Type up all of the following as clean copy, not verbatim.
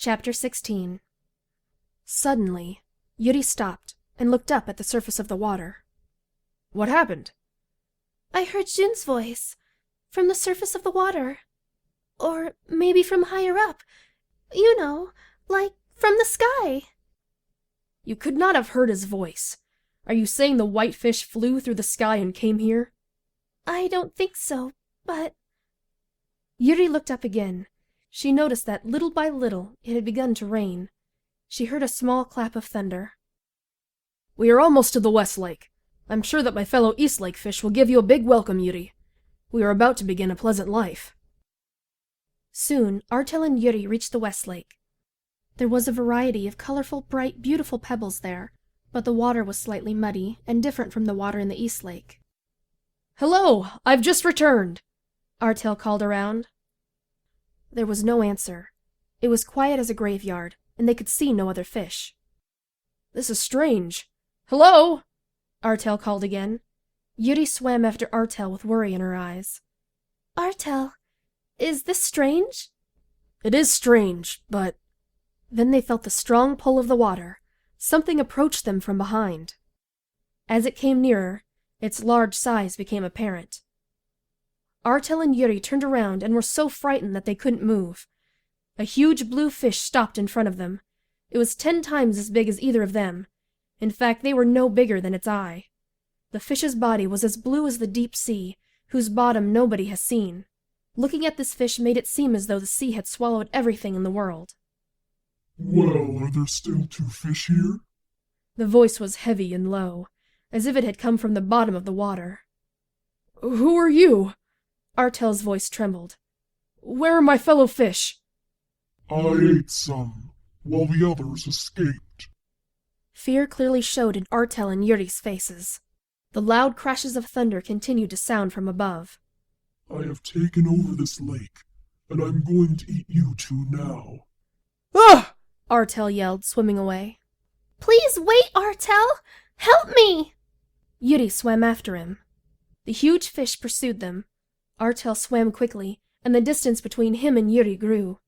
Chapter 16. Suddenly, Yuri stopped and looked up at the surface of the water. What happened? I heard ZYUN's voice, from the surface of the water. Or maybe from higher up. You know, like from the sky. You could not have heard his voice. Are you saying the white fish flew through the sky and came here? I don't think so, but... Yuri looked up again. She noticed that little by little it had begun to rain. She heard a small clap of thunder. We are almost to the West Lake. I'm sure that my fellow East Lake fish will give you a big welcome, Yuri. We are about to begin a pleasant life. Soon, Artel and Yuri reached the West Lake. There was a variety of colorful, bright, beautiful pebbles there, but the water was slightly muddy and different from the water in the East Lake. Hello! I've just returned! Artel called around. There was no answer. It was quiet as a graveyard, and they could see no other fish. This is strange. Hello! Artel called again. Yuri swam after Artel with worry in her eyes. Artel, is this strange? It is strange, but... Then they felt the strong pull of the water. Something approached them from behind. As it came nearer, its large size became apparent. Artel and Yuri turned around and were so frightened that they couldn't move. A huge blue fish stopped in front of them. It was 10 times as big as either of them. In fact, they were no bigger than its eye. The fish's body was as blue as the deep sea, whose bottom nobody has seen. Looking at this fish made it seem as though the sea had swallowed everything in the world. Well, are there still 2 fish here? The voice was heavy and low, as if it had come from the bottom of the water. Who are you? Artel's voice trembled. Where are my fellow fish? I ate some, while the others escaped. Fear clearly showed in Artel and Yuri's faces. The loud crashes of thunder continued to sound from above. I have taken over this lake, and I'm going to eat you 2 now. Ah! Artel yelled, swimming away. Please wait, Artel! Help me! Yuri swam after him. The huge fish pursued them. Artel swam quickly, and the distance between him and Yuri grew.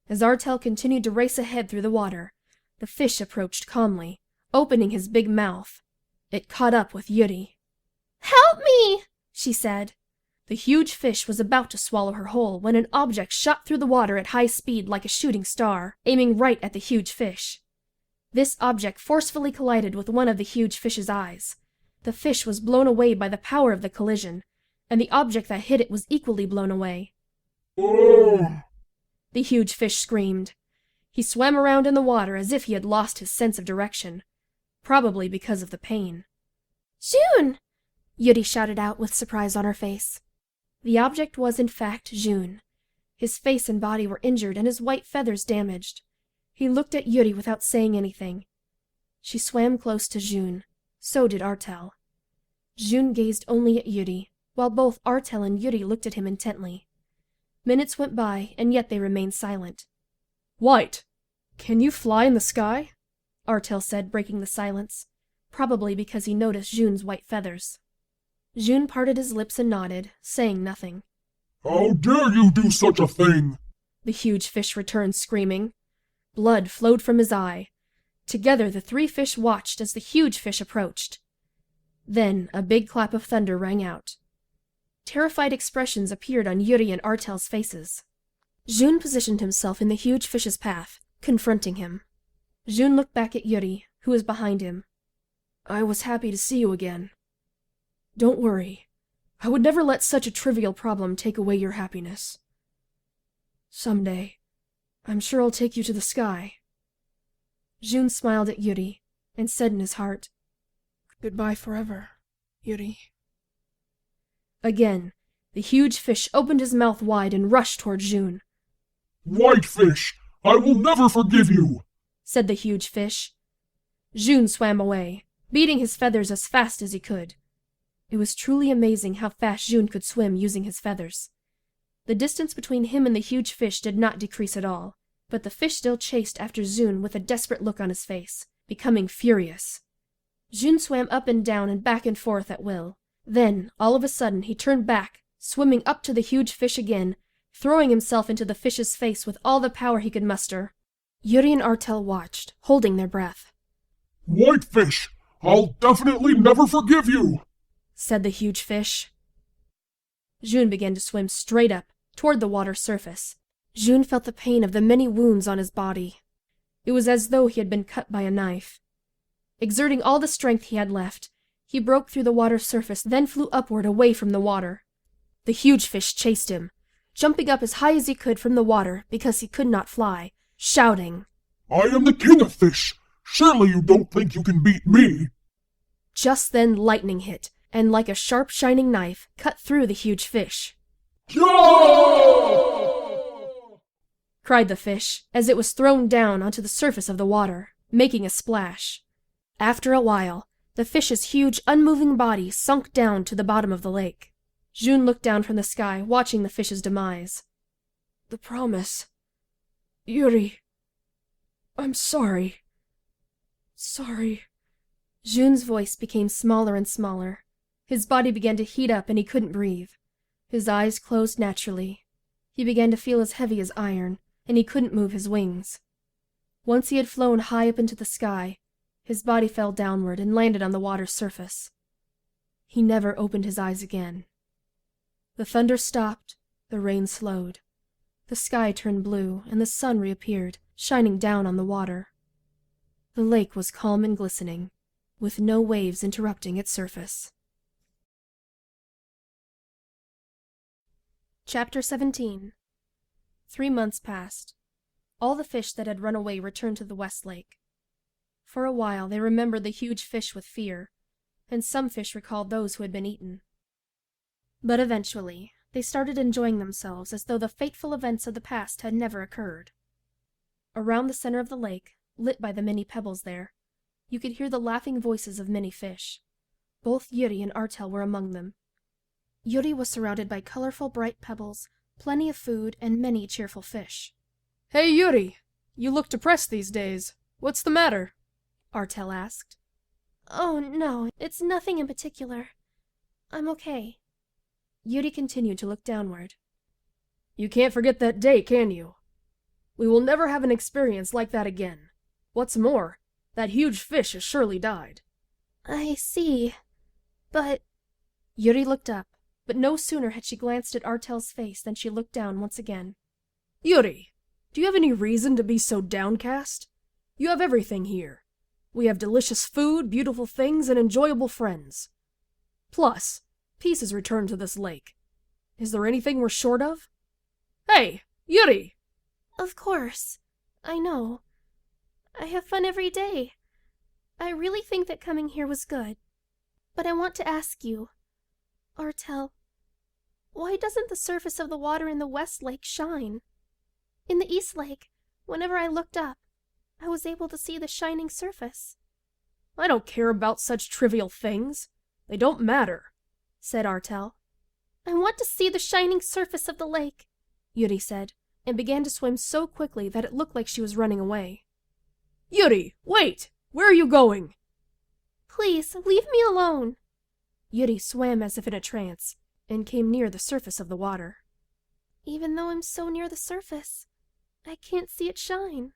As Artel continued to race ahead through the water, the fish approached calmly, opening his big mouth. It caught up with Yuri. Help me! She said. The huge fish was about to swallow her whole when an object shot through the water at high speed like a shooting star, aiming right at the huge fish. This object forcefully collided with one of the huge fish's eyes. The fish was blown away by the power of the collision, and the object that hit it was equally blown away. Oh! The huge fish screamed. He swam around in the water as if he had lost his sense of direction, probably because of the pain. ZYUN! Yuri shouted out with surprise on her face. The object was in fact ZYUN. His face and body were injured and his white feathers damaged. He looked at Yuri without saying anything. She swam close to ZYUN. So did Artel. ZYUN gazed only at Yuri, while both Artel and Yuri looked at him intently. Minutes went by, and yet they remained silent. White, can you fly in the sky? Artel said, breaking the silence, probably because he noticed ZYUN's white feathers. ZYUN parted his lips and nodded, saying nothing. How dare you do such a thing? The huge fish returned, screaming. Blood flowed from his eye. Together the 3 fish watched as the huge fish approached. Then a big clap of thunder rang out. Terrified expressions appeared on Yuri and Artel's faces. ZYUN positioned himself in the huge fish's path, confronting him. ZYUN looked back at Yuri, who was behind him. I was happy to see you again. Don't worry. I would never let such a trivial problem take away your happiness. Someday, I'm sure I'll take you to the sky. ZYUN smiled at Yuri, and said in his heart, Goodbye forever, Yuri. Again, the huge fish opened his mouth wide and rushed toward ZYUN. White fish, I will never forgive you, said the huge fish. ZYUN swam away, beating his feathers as fast as he could. It was truly amazing how fast ZYUN could swim using his feathers. The distance between him and the huge fish did not decrease at all, but the fish still chased after ZYUN with a desperate look on his face, becoming furious. ZYUN swam up and down and back and forth at will. Then, all of a sudden, he turned back, swimming up to the huge fish again, throwing himself into the fish's face with all the power he could muster. Yuri and Artel watched, holding their breath. Whitefish, I'll definitely never forgive you, said the huge fish. ZYUN began to swim straight up, toward the water's surface. ZYUN felt the pain of the many wounds on his body. It was as though he had been cut by a knife. Exerting all the strength he had left, he broke through the water's surface, then flew upward away from the water. The huge fish chased him, jumping up as high as he could from the water because he could not fly, shouting, I am the king of fish. Surely you don't think you can beat me. Just then lightning hit, and like a sharp shining knife, cut through the huge fish. Yeah! Cried the fish, as it was thrown down onto the surface of the water, making a splash. After a while, the fish's huge, unmoving body sunk down to the bottom of the lake. ZYUN looked down from the sky, watching the fish's demise. The promise. Yuri. I'm sorry. Sorry. ZYUN's voice became smaller and smaller. His body began to heat up and he couldn't breathe. His eyes closed naturally. He began to feel as heavy as iron, and he couldn't move his wings. Once he had flown high up into the sky, his body fell downward and landed on the water's surface. He never opened his eyes again. The thunder stopped, the rain slowed. The sky turned blue, and the sun reappeared, shining down on the water. The lake was calm and glistening, with no waves interrupting its surface. Chapter 17. 3 months passed. All the fish that had run away returned to the West Lake. For a while they remembered the huge fish with fear, and some fish recalled those who had been eaten. But eventually, they started enjoying themselves as though the fateful events of the past had never occurred. Around the center of the lake, lit by the many pebbles there, you could hear the laughing voices of many fish. Both Yuri and Artel were among them. Yuri was surrounded by colorful bright pebbles, plenty of food, and many cheerful fish. Hey, Yuri! You look depressed these days. What's the matter? Artel asked. Oh, no, it's nothing in particular. I'm okay. Yuri continued to look downward. You can't forget that day, can you? We will never have an experience like that again. What's more, that huge fish has surely died. I see. But... Yuri looked up, but no sooner had she glanced at Artel's face than she looked down once again. Yuri, do you have any reason to be so downcast? You have everything here. We have delicious food, beautiful things, and enjoyable friends. Plus, peace has returned to this lake. Is there anything we're short of? Hey, Yuri! Of course. I know. I have fun every day. I really think that coming here was good. But I want to ask you, Artel, why doesn't the surface of the water in the West Lake shine? In the East Lake, whenever I looked up, I was able to see the shining surface. I don't care about such trivial things. They don't matter, said Artel. I want to see the shining surface of the lake, Yuri said, and began to swim so quickly that it looked like she was running away. Yuri, wait! Where are you going? Please, leave me alone. Yuri swam as if in a trance, and came near the surface of the water. Even though I'm so near the surface, I can't see it shine.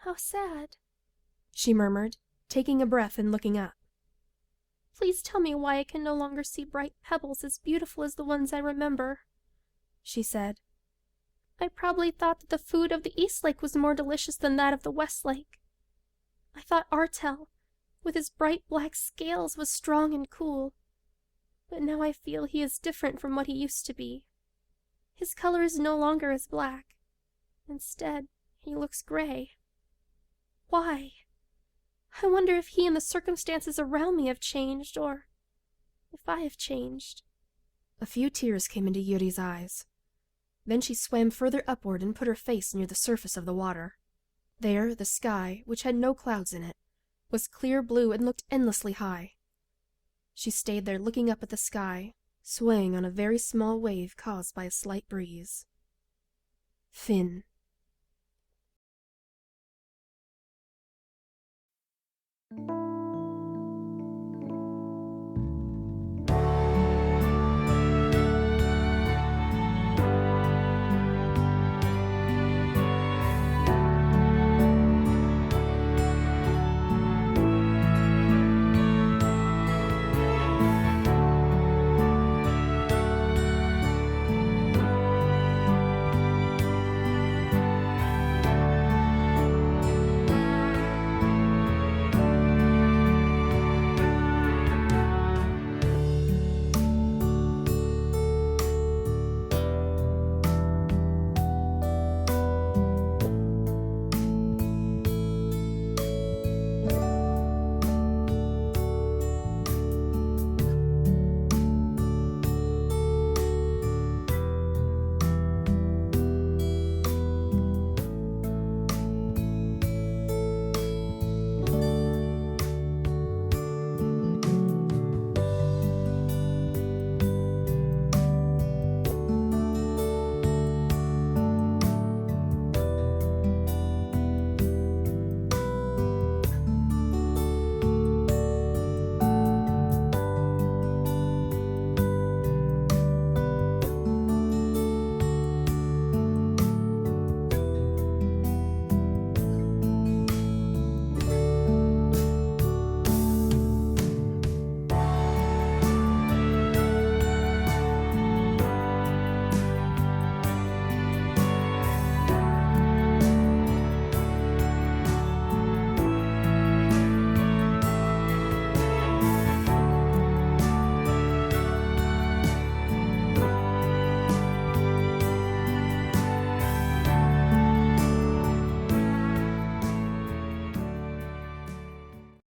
How sad, she murmured, taking a breath and looking up. Please tell me why I can no longer see bright pebbles as beautiful as the ones I remember, she said. I probably thought that the food of the East Lake was more delicious than that of the West Lake. I thought Artel, with his bright black scales, was strong and cool. But now I feel he is different from what he used to be. His color is no longer as black. Instead, he looks gray. Why? I wonder if he and the circumstances around me have changed, or if I have changed. A few tears came into Yuri's eyes. Then she swam further upward and put her face near the surface of the water. There, the sky, which had no clouds in it, was clear blue and looked endlessly high. She stayed there looking up at the sky, swaying on a very small wave caused by a slight breeze. Finn.